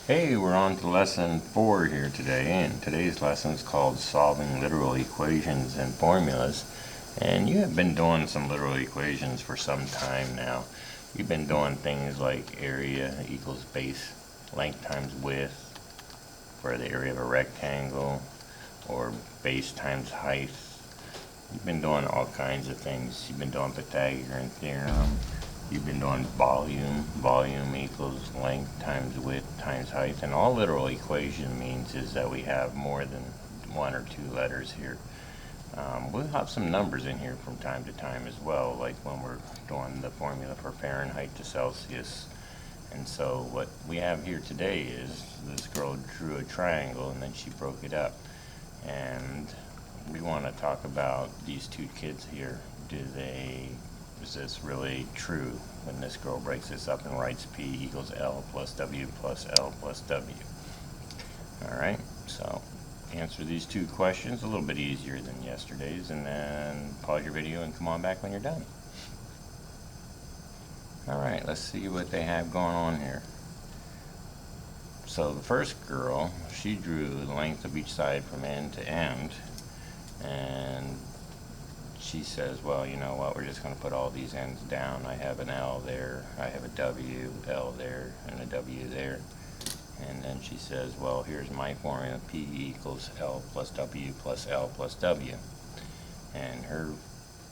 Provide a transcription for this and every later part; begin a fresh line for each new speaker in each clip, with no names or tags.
Hey, we're on to lesson 4 here today, and today's lesson is called Solving Literal Equations and Formulas. And you have been doing some literal equations for some time now. You've been doing things like area equals base length times width for the area of a rectangle, or base times height. You've been doing all kinds of things. You've been doing Pythagorean theorem. You've been doing volume. Volume equals length times width times height. And all literal equation means is that we have more than one or two letters here. We'll have some numbers in here from time to time as well, like when we're doing the formula for Fahrenheit to Celsius. And so what we have here today is this girl drew a triangle and then she broke it up. And we want to talk about these two kids here. Is this really true when this girl breaks this up and writes P equals L plus W plus L plus W? Alright, so answer these two questions a little bit easier than yesterday's, and then pause your video and come on back when you're done. Alright, let's see what they have going on here. So the first girl, she drew the length of each side from end to end, and she says, well, you know what, we're just going to put all these ends down. I have an L there, I have a W, L there, and a W there. And then she says, well, here's my formula, P equals L plus W plus L plus W. And her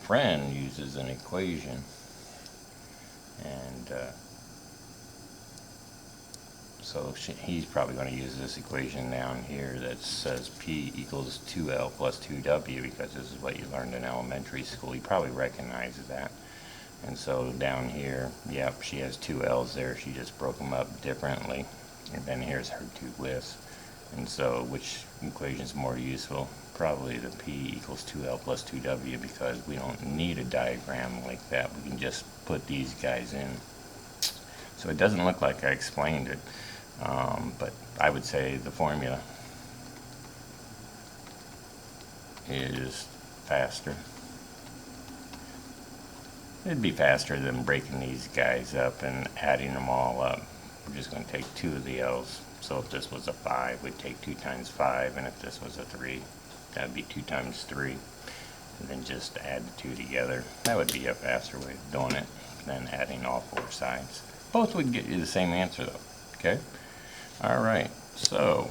friend uses an equation, and so he's probably going to use this equation down here that says P equals 2L plus 2W, because this is what you learned in elementary school. He probably recognizes that. And so down here, yep, she has two L's there. She just broke them up differently. And then here's her two widths. And so which equation is more useful? Probably the P equals 2L plus 2W, because we don't need a diagram like that. We can just put these guys in. So it doesn't look like I explained it. But I would say the formula is faster. It'd be faster than breaking these guys up and adding them all up. We're just going to take two of the L's. So if this was a 5, we'd take 2 times 5, and if this was a 3, that'd be 2 times 3. And then just add the two together. That would be a faster way of doing it than adding all 4 sides. Both would get you the same answer though, okay? Alright, so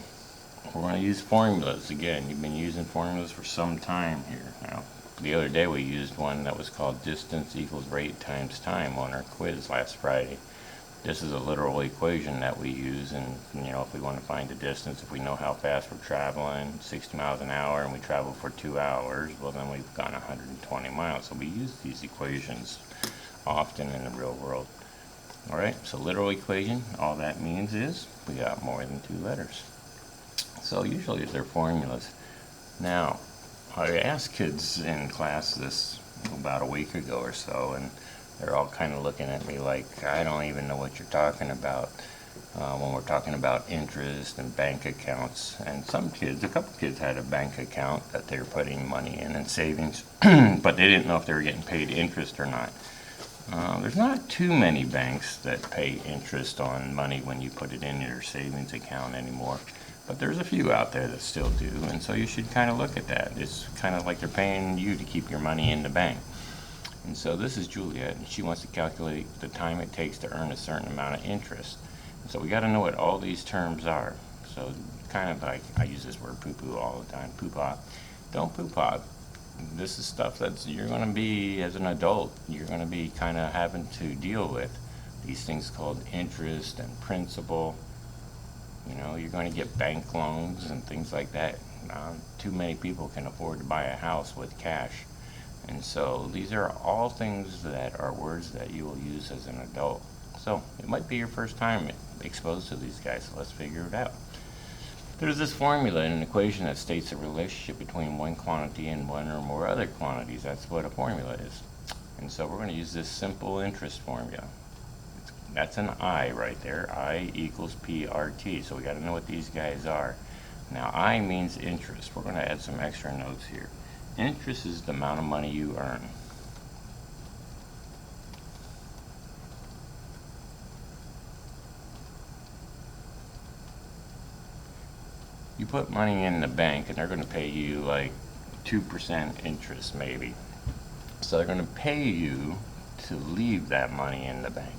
we're going to use formulas again. You've been using formulas for some time here. Now, the other day we used one that was called distance equals rate times time on our quiz last Friday. This is a literal equation that we use, and if we want to find the distance, if we know how fast we're traveling, 60 miles an hour, and we travel for 2 hours, well then we've gone 120 miles. So we use these equations often in the real world. Alright, so literal equation, all that means is we got more than 2 letters. So usually they're formulas. Now, I asked kids in class this about a week ago or so, and they're all kind of looking at me like I don't even know what you're talking about when we're talking about interest and bank accounts. And some kids, a couple kids had a bank account that they were putting money in and savings, but they didn't know if they were getting paid interest or not. There's not too many banks that pay interest on money when you put it in your savings account anymore, but there's a few out there that still do, and so you should kind of look at that. It's kind of like they're paying you to keep your money in the bank. And so this is Juliet, and she wants to calculate the time it takes to earn a certain amount of interest. And so we got to know what all these terms are. So kind of like, I use this word poo-poo all the time, poo-pah. Don't poo-pah. This is stuff that you're going to be, as an adult, you're going to be kind of having to deal with. These things called interest and principal. You're going to get bank loans and things like that. Too many people can afford to buy a house with cash. And so these are all things that are words that you will use as an adult. So it might be your first time exposed to these guys, so let's figure it out. There's this formula in an equation that states a relationship between one quantity and one or more other quantities. That's what a formula is. And so we're going to use this simple interest formula. That's an I right there. I equals PRT. So we got to know what these guys are. Now I means interest. We're going to add some extra notes here. Interest is the amount of money you earn. You put money in the bank and they're going to pay you like 2% interest maybe. So they're going to pay you to leave that money in the bank.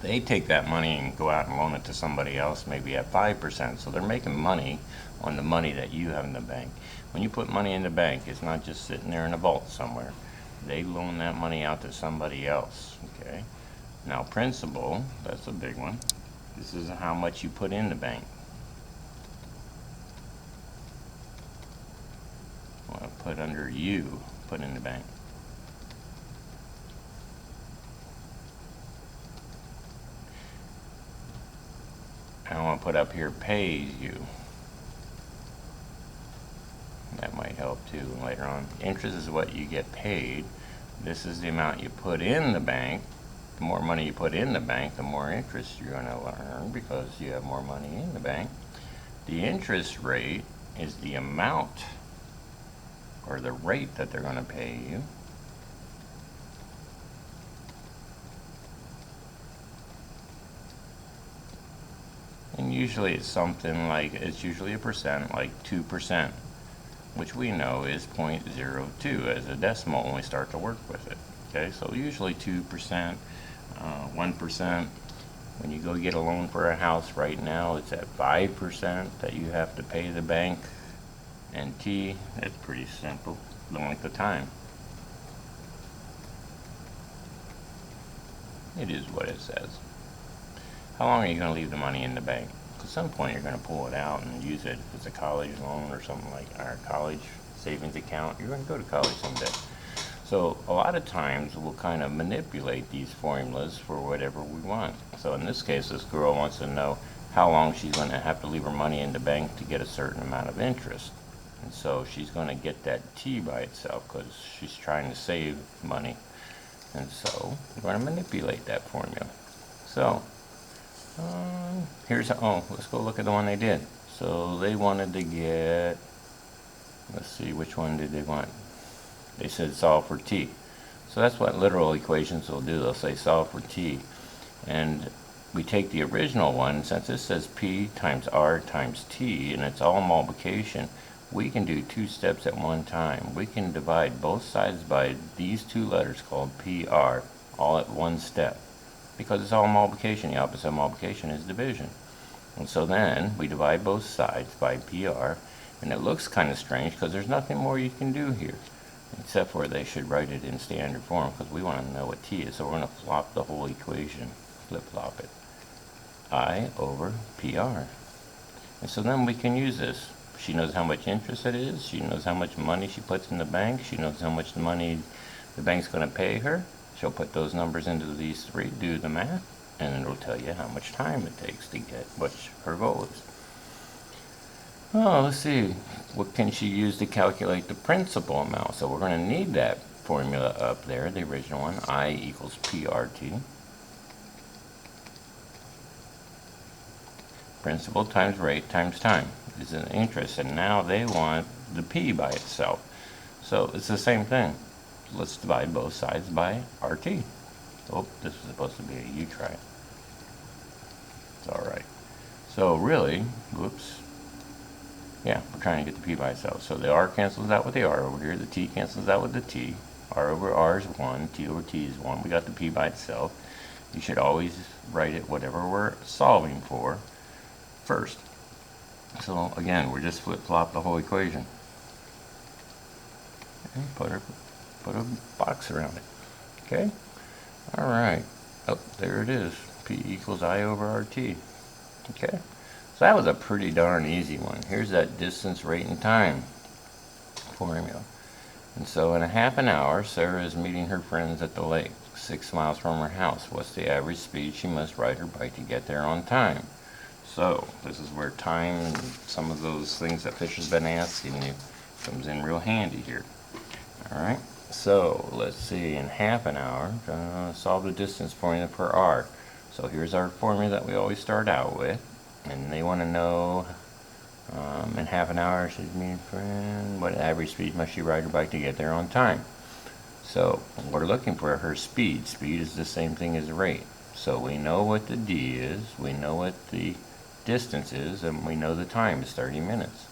They take that money and go out and loan it to somebody else, maybe at 5%. So they're making money on the money that you have in the bank. When you put money in the bank, it's not just sitting there in a vault somewhere. They loan that money out to somebody else. Okay. Now, principal, that's a big one. This is how much you put in the bank. I want to put under you, put in the bank. I want to put up here pays you. That might help too later on. Interest is what you get paid. This is the amount you put in the bank. The more money you put in the bank, the more interest you're going to earn because you have more money in the bank. The interest rate is the amount or the rate that they're going to pay you. And usually it's something like, it's usually a percent, like 2%, which we know is 0.02 as a decimal when we start to work with it. Okay, so usually 2%, 1%. When you go get a loan for a house right now, it's at 5% that you have to pay the bank. And T, that's pretty simple, the length of time. It is what it says. How long are you going to leave the money in the bank? At some point you're going to pull it out and use it. If it's a college loan or something like our college savings account, you're going to go to college someday. So a lot of times we'll kind of manipulate these formulas for whatever we want. So in this case, this girl wants to know how long she's going to have to leave her money in the bank to get a certain amount of interest. And so she's going to get that T by itself because she's trying to save money. And so we're going to manipulate that formula. So let's go look at the one they did. So they wanted to get, let's see, which one did they want? They said solve for T. So that's what literal equations will do. They'll say solve for T. And we take the original one, since this says P times R times T, and it's all multiplication, we can do two steps at one time. We can divide both sides by these two letters called PR all at one step. Because it's all multiplication, the opposite of multiplication is division. And so then we divide both sides by PR, and it looks kind of strange because there's nothing more you can do here, except for they should write it in standard form because we want to know what T is. So we're going to flop the whole equation, flip-flop it. I over PR. And so then we can use this. She knows how much interest it is. She knows how much money she puts in the bank. She knows how much money the bank's going to pay her. She'll put those numbers into these three, do the math, and it'll tell you how much time it takes to get what her goal is. Oh, let's see. What can she use to calculate the principal amount? So we're going to need that formula up there, the original one, I equals PRT. Principal times rate times time is an interest, and now they want the P by itself. So it's the same thing. Let's divide both sides by RT. Oh, this was supposed to be a U try. It's alright. So really, whoops. Yeah, we're trying to get the P by itself. So the R cancels out with the R over here. The T cancels out with the T. R over R is 1. T over T is 1. We got the P by itself. You should always write it whatever we're solving for first. So again, we're just flip-flop the whole equation. And put a box around it. Okay? Alright. Oh, there it is. P equals I over RT. Okay? So that was a pretty darn easy one. Here's that distance, rate, and time formula. And so in a half an hour, Sarah is meeting her friends at the lake, 6 miles from her house. What's the average speed she must ride her bike to get there on time? So this is where time and some of those things that Fisher's been asking you comes in real handy here. Alright? So let's see, in half an hour, solve the distance formula for R. So here's our formula that we always start out with, and they want to know in half an hour she's meeting a friend, what average speed must she ride her bike to get there on time? So we're looking for her speed. Speed is the same thing as rate. So we know what the D is, we know what the distance is, and we know the time is 30 minutes.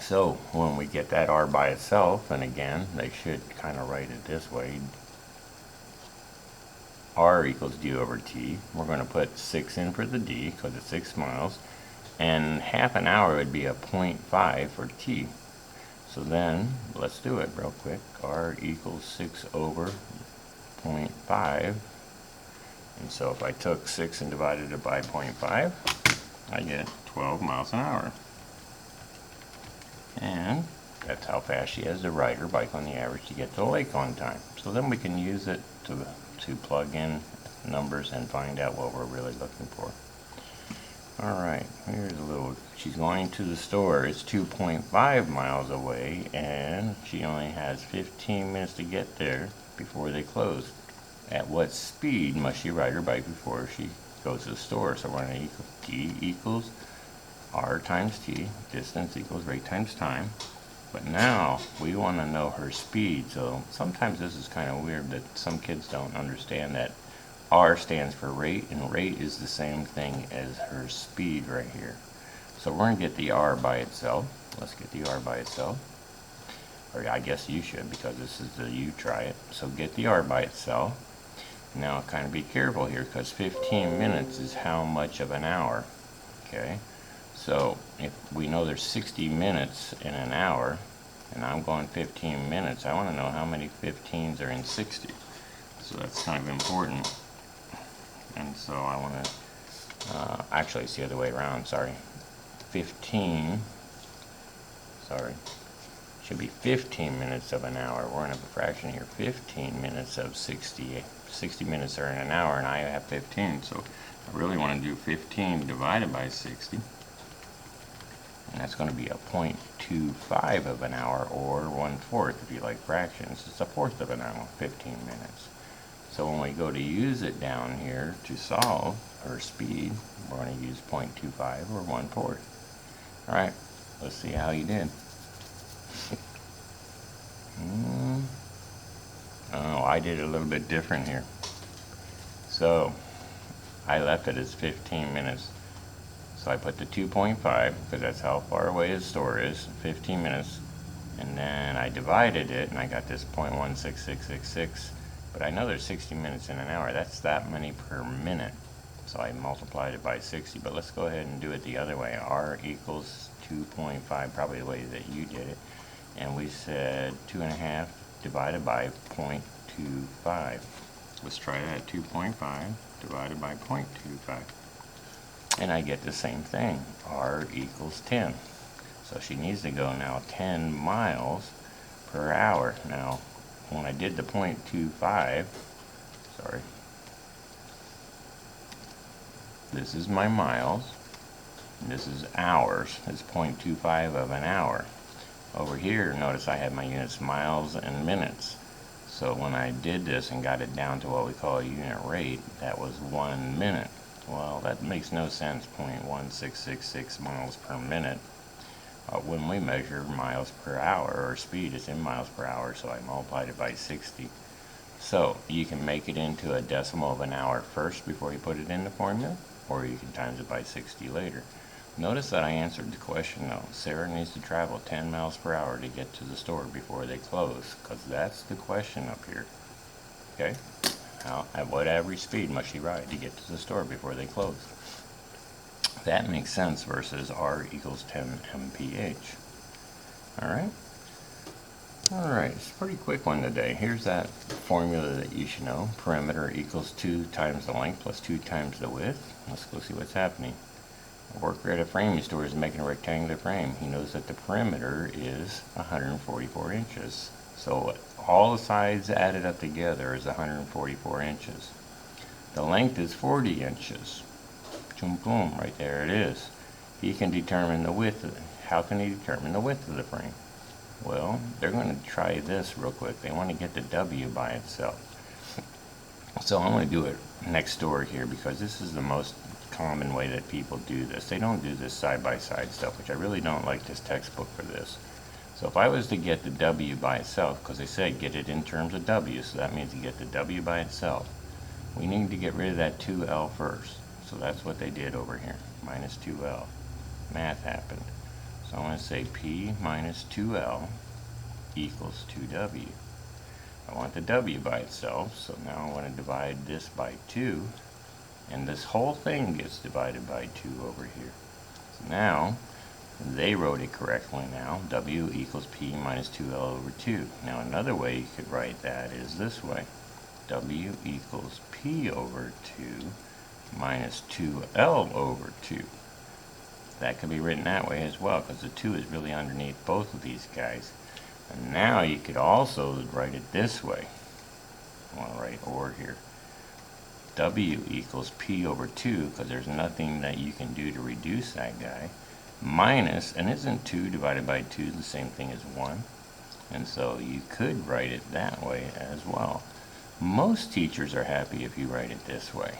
So when we get that r by itself, and again, they should kind of write it this way, r equals d over t. We're going to put 6 in for the d because it's 6 miles, and half an hour would be a 0.5 for t. So then, let's do it real quick. R equals 6 over 0.5. And so if I took 6 and divided it by 0.5, I get 12 miles an hour. And that's how fast she has to ride her bike on the average to get to the lake on time. So then we can use it to plug in numbers and find out what we're really looking for. Alright, here's a little, she's going to the store. It's 2.5 miles away, and she only has 15 minutes to get there before they close. At what speed must she ride her bike before she goes to the store? So we're going to t equals r times t, distance equals rate times time. But now we want to know her speed. So sometimes this is kind of weird that some kids don't understand that r stands for rate, and rate is the same thing as her speed right here. So we're going to get the r by itself. Let's get the r by itself. Or I guess you should, because this is the you try it. So get the r by itself. Now kind of be careful here, because 15 minutes is how much of an hour. Okay, so if we know there's 60 minutes in an hour, and I'm going 15 minutes, I want to know how many 15s are in 60. So that's kind of important. And so I want to, actually it's the other way around, sorry. 15, sorry, should be 15 minutes of an hour. We're going to have a fraction here. 15 minutes of 60. 60 minutes are in an hour, and I have 15. So I really want to do 15 divided by 60. And that's going to be a 0.25 of an hour, or 1/4 if you like fractions. It's a fourth of an hour, 15 minutes. So when we go to use it down here to solve her speed, we're going to use 0.25 or 1/4. Alright, let's see how you did. Oh, I did it a little bit different here. So I left it as 15 minutes. So I put the 2.5, because that's how far away the store is, 15 minutes. And then I divided it, and I got this 0.16666. But I know there's 60 minutes in an hour. That's that many per minute. So I multiplied it by 60. But let's go ahead and do it the other way. R equals 2.5, probably the way that you did it. And we said 2.5 divided by 0.25. Let's try that. 2.5 divided by 0.25. And I get the same thing. R equals 10. So she needs to go now 10 miles per hour. Now, when I did the 0.25, sorry, this is my miles, and this is hours. It's 0.25 of an hour. Over here, notice I have my units miles and minutes. So when I did this and got it down to what we call a unit rate, that was 1 minute. Well, that makes no sense, 0.1666 miles per minute. When we measure miles per hour, or speed, it's in miles per hour, so I multiplied it by 60. So you can make it into a decimal of an hour first before you put it in the formula, or you can times it by 60 later. Notice that I answered the question though. Sarah needs to travel 10 miles per hour to get to the store before they close, because that's the question up here. Okay? At what average speed must she ride to get to the store before they close? That makes sense versus R equals 10 mph. Alright? Alright, it's a pretty quick one today. Here's that formula that you should know. Perimeter equals 2 times the length plus 2 times the width. Let's go see what's happening. A worker at a framing store is making a rectangular frame. He knows that the perimeter is 144 inches. So all the sides added up together is 144 inches. The length is 40 inches. Boom, boom, right there it is. He can determine the width. How can he determine the width of the frame? Well, they're going to try this real quick. They want to get the W by itself. So I'm going to do it next door here, because this is the most common way that people do this. They don't do this side-by-side stuff, which I really don't like this textbook for this. So if I was to get the W by itself, because they say get it in terms of W, so that means you get the W by itself, we need to get rid of that 2L first. So that's what they did over here, minus 2L. Math happened. So I'm going to say P minus 2L equals 2W. I want the W by itself, so now I want to divide this by 2, and this whole thing gets divided by 2 over here. So now, they wrote it correctly now. W equals P minus 2L over 2. Now another way you could write that is this way. W equals P over 2 minus 2L over 2. That could be written that way as well, because the 2 is really underneath both of these guys. And now you could also write it this way. I want to write or here. W equals P over 2, because there's nothing that you can do to reduce that guy, minus, and isn't 2 divided by 2 the same thing as 1? And so you could write it that way as well. Most teachers are happy if you write it this way.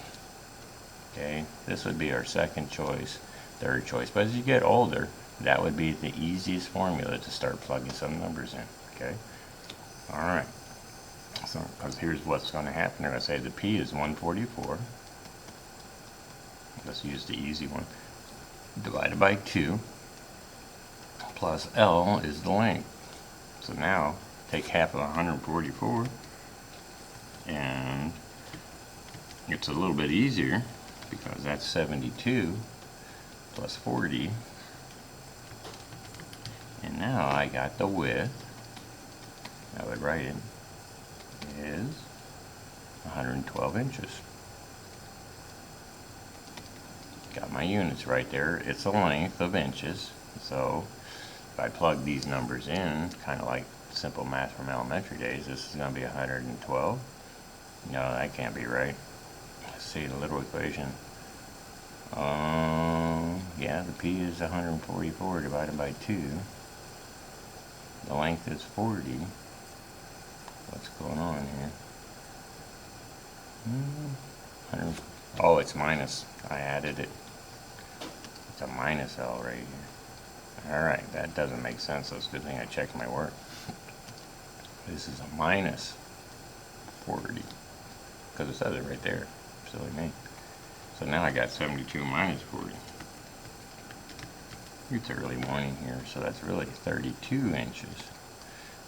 Okay, this would be our second choice, third choice. But as you get older, that would be the easiest formula to start plugging some numbers in. Okay, all right. So, because here's what's going to happen. They're going to say the P is 144. Let's use the easy one. Divided by 2 plus L is the length. So now take half of 144, and it's a little bit easier because that's 72 plus 40, and now I got the width. I would write it is 112 inches. Got my units right there. It's a length of inches. So if I plug these numbers in, kind of like simple math from elementary days, this is going to be 112. No, that can't be right. Let's see the little equation. Yeah, the P is 144 divided by 2. The length is 40. What's going on here? Oh, it's minus. I added it. It's a minus L right here. Alright, that doesn't make sense, so it's a good thing I checked my work. This is a minus 40. Because it says it right there. Silly me. So now I got 72 minus 40. It's early morning here, so that's really 32 inches.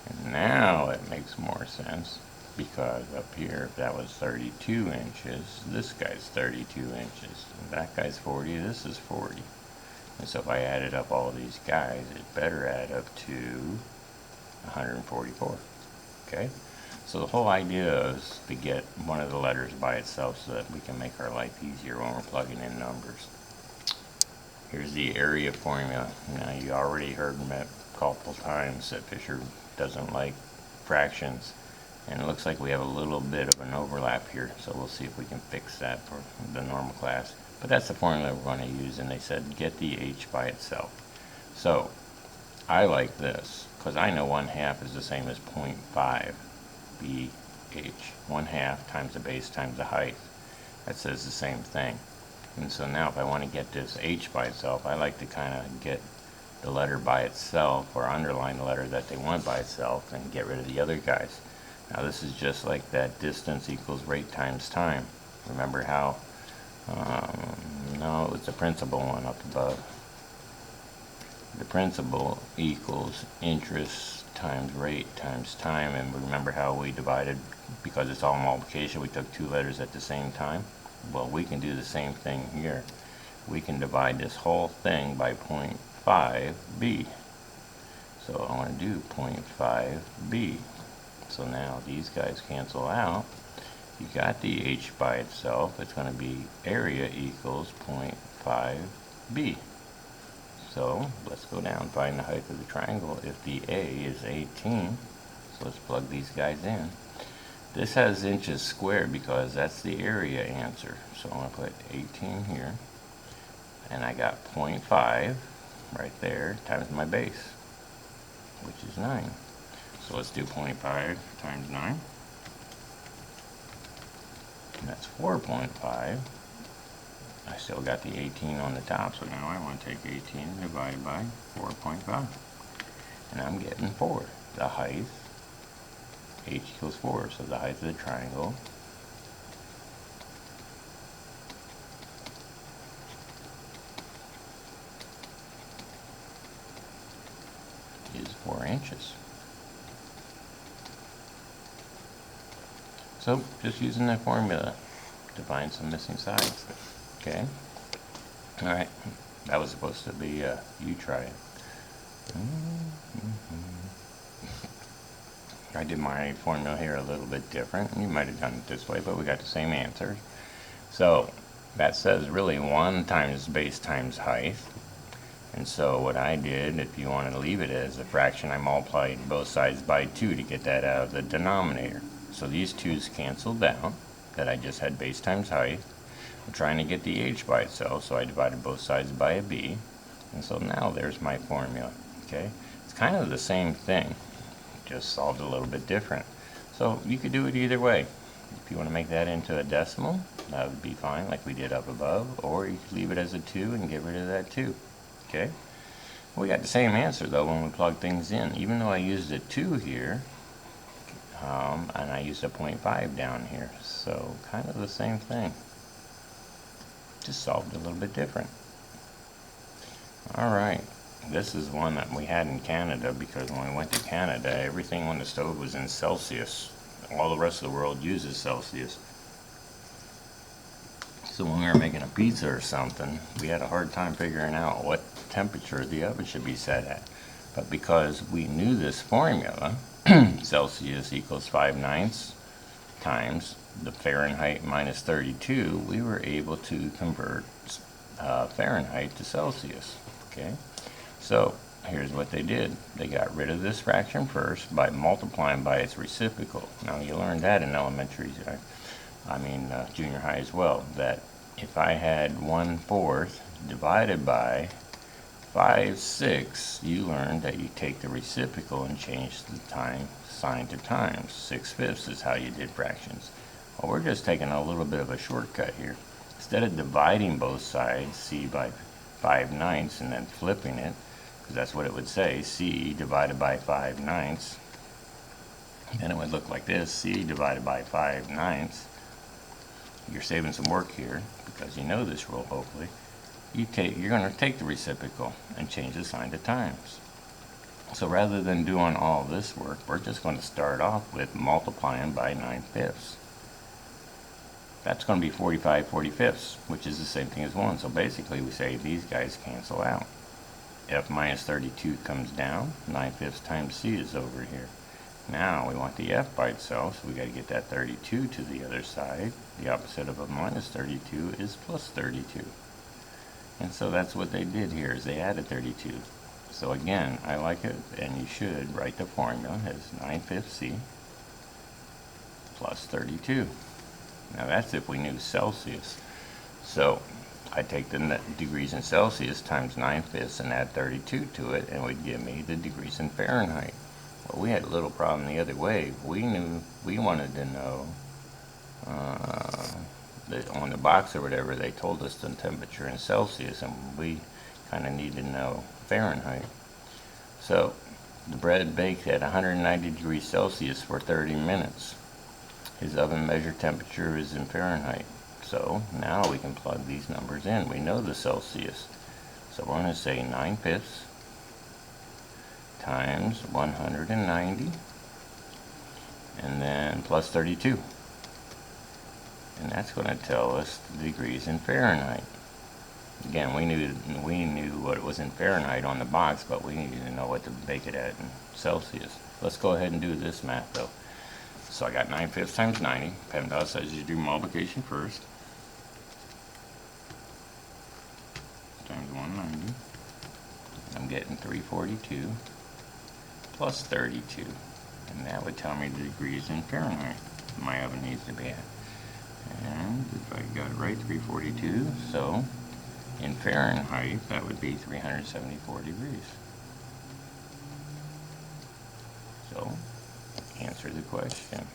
And now it makes more sense, because up here, if that was 32 inches, this guy's 32 inches. And that guy's 40, this is 40. And so if I added up all of these guys, it better add up to 144. Okay? So the whole idea is to get one of the letters by itself so that we can make our life easier when we're plugging in numbers. Here's the area formula. Now you already heard me a couple times that Fisher doesn't like fractions. And it looks like we have a little bit of an overlap here, so we'll see if we can fix that for the normal class. But that's the formula we're going to use, and they said get the h by itself. So I like this, because I know 1/2 is the same as 0.5 BH. 1/2 times the base times the height. That says the same thing. And so now if I want to get this h by itself, I like to kind of get the letter by itself, or underline the letter that they want by itself, and get rid of the other guys. Now this is just like that distance equals rate times time. Remember how, no, it was the principal one up above. The principal equals interest times rate times time, and remember how we divided, because it's all multiplication, we took two letters at the same time? Well, we can do the same thing here. We can divide this whole thing by 0.5b. So I want to do 0.5b. So now these guys cancel out. You got the h by itself. It's going to be area equals 0.5b. So let's go down, find the height of the triangle. If the A is 18, so let's plug these guys in. This has inches squared because that's the area answer. So I'm going to put 18 here. And I got 0.5 right there times my base, which is 9. So let's do 0.5 times 9. And that's 4.5. I still got the 18 on the top, so now I want to take 18 divided by 4.5. And I'm getting 4. The height, h equals 4, so the height of the triangle is 4 inches. So just using that formula to find some missing sides. Okay. All right. That was supposed to be you try it. I did my formula here a little bit different. You might have done it this way, but we got the same answer. So that says really 1 times base times height. And so what I did, if you want to leave it as a fraction, I multiplied both sides by 2 to get that out of the denominator. So these 2's canceled down, that I just had base times height. I'm trying to get the h by itself, so I divided both sides by a b. And so now there's my formula. Okay, it's kind of the same thing, just solved a little bit different. So you could do it either way. If you want to make that into a decimal, that would be fine, like we did up above, or you could leave it as a 2 and get rid of that 2. Okay, we got the same answer though when we plug things in, even though I used a 2 here, and I used a 0.5 down here. So kind of the same thing, just solved a little bit different. Alright, this is one that we had in Canada, because when we went to Canada, everything on the stove was in Celsius. All the rest of the world uses Celsius. So when we were making a pizza or something, we had a hard time figuring out what temperature the oven should be set at. But because we knew this formula, Celsius equals 5/9 times the Fahrenheit minus 32, we were able to convert Fahrenheit to Celsius. Okay, so here's what they did. They got rid of this fraction first by multiplying by its reciprocal. Now you learned that in elementary, junior high as well, that if I had 1/4 divided by 5/6, you learned that you take the reciprocal and change the time sign to times. 6/5 is how you did fractions. Well, we're just taking a little bit of a shortcut here. Instead of dividing both sides, c by 5/9 and then flipping it, because that's what it would say, c divided by 5/9, then it would look like this, c divided by 5/9. You're saving some work here, because you know this rule hopefully. You're going to take the reciprocal and change the sign to times. So rather than doing all this work, we're just going to start off with multiplying by 9/5. That's going to be 45/45, which is the same thing as 1. So basically we say these guys cancel out. F minus 32 comes down, 9/5 times c is over here. Now we want the f by itself, so we got to get that 32 to the other side. The opposite of a minus 32 is plus 32. And so that's what they did here, is they added 32. So again, I like it, and you should write the formula as 9/5 c plus 32. Now that's if we knew Celsius. So I take the degrees in Celsius times 9/5 and add 32 to it, and it would give me the degrees in Fahrenheit. Well, we had a little problem the other way. We wanted to know that on the box or whatever, they told us the temperature in Celsius, and we kind of need to know Fahrenheit. So the bread baked at 190 degrees Celsius for 30 minutes. His oven measured temperature is in Fahrenheit. So now we can plug these numbers in. We know the Celsius. So we're going to say 9/5 times 190, and then plus 32. And that's going to tell us the degrees in Fahrenheit. Again, we knew what it was in Fahrenheit on the box, but we needed to know what to bake it at in Celsius. Let's go ahead and do this math though. So I got 9/5 times 90. PEMDAS says you do multiplication first. Times 190. I'm getting 342 plus 32. And that would tell me the degrees in Fahrenheit my oven needs to be at. And if I got it right, 342. So in Fahrenheit, that would be 374 degrees. So answer the question.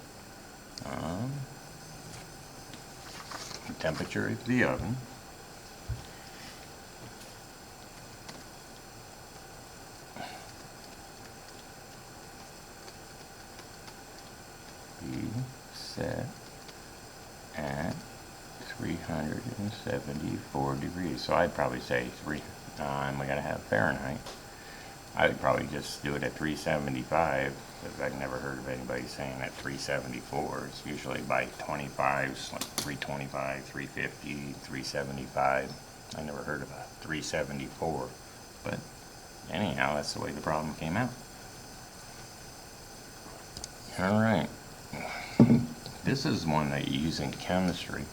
The temperature of the oven be set at 374 degrees. So I'd probably say we gotta have Fahrenheit. I'd probably just do it at 375, because I've never heard of anybody saying at 374. It's usually by 25s, like 325, 350, 375. I never heard of a 374, but anyhow, that's the way the problem came out. All right, this is one that you use in chemistry.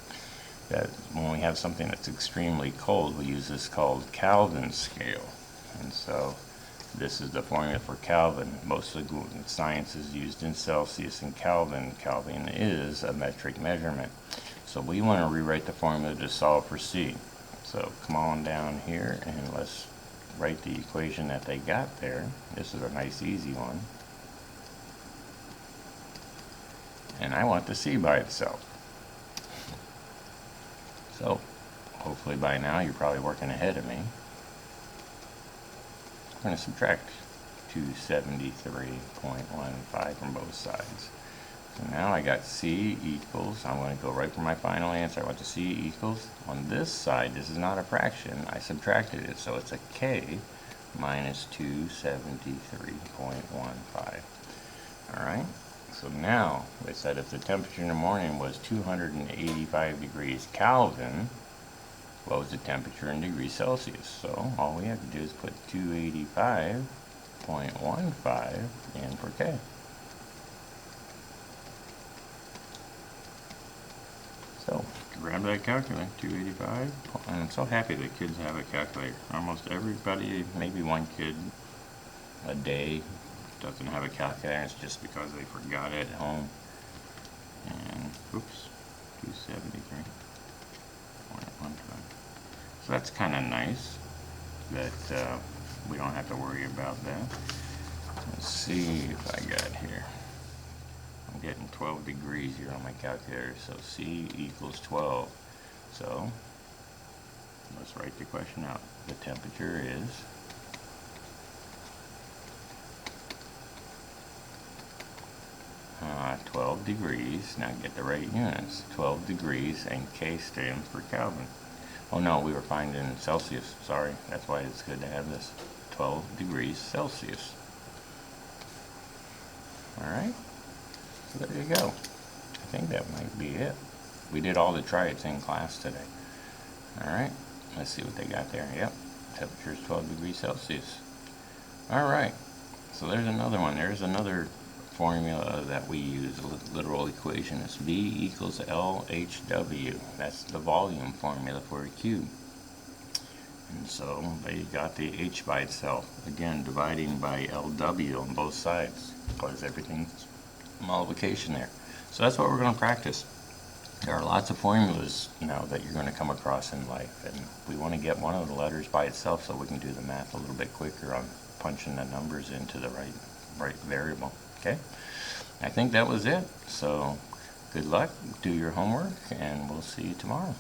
That when we have something that's extremely cold, we use this called Kelvin scale. And so this is the formula for Kelvin. Most of the science is used in Celsius and Kelvin. Kelvin is a metric measurement. So we want to rewrite the formula to solve for C. So come on down here and let's write the equation that they got there. This is a nice easy one. And I want the C by itself. So hopefully by now you're probably working ahead of me. I'm going to subtract 273.15 from both sides. So now I got C equals, I'm going to go right for my final answer. I want the C equals, on this side, this is not a fraction, I subtracted it, so it's a K minus 273.15. Alright, so now they said if the temperature in the morning was 285 degrees Kelvin, what was the temperature in degrees Celsius? So all we have to do is put 285.15 in for K. So grab that calculator, 285. And I'm so happy that kids have a calculator. Almost everybody, maybe one kid a day doesn't have a calculator. It's just because they forgot it at home. And oops, 273.15. So that's kind of nice that we don't have to worry about that. Let's see if I got here. I'm getting 12 degrees here on my calculator, so C equals 12. So let's write the question out. The temperature is 12 degrees. Now get the right units. 12 degrees, and K stands for Kelvin. Oh no, we were finding Celsius. Sorry, that's why it's good to have this. 12 degrees Celsius. Alright, so there you go. I think that might be it. We did all the try it's in class today. Alright, let's see what they got there. Yep, temperature is 12 degrees Celsius. Alright, so there's another one. There's another formula that we use, a literal equation. It's V equals LHW. That's the volume formula for a cube. And so they got the H by itself. Again, dividing by LW on both sides, because everything's multiplication there. So that's what we're going to practice. There are lots of formulas, that you're going to come across in life, and we want to get one of the letters by itself so we can do the math a little bit quicker on punching the numbers into the right variable. Okay, I think that was it. So good luck, do your homework, and we'll see you tomorrow.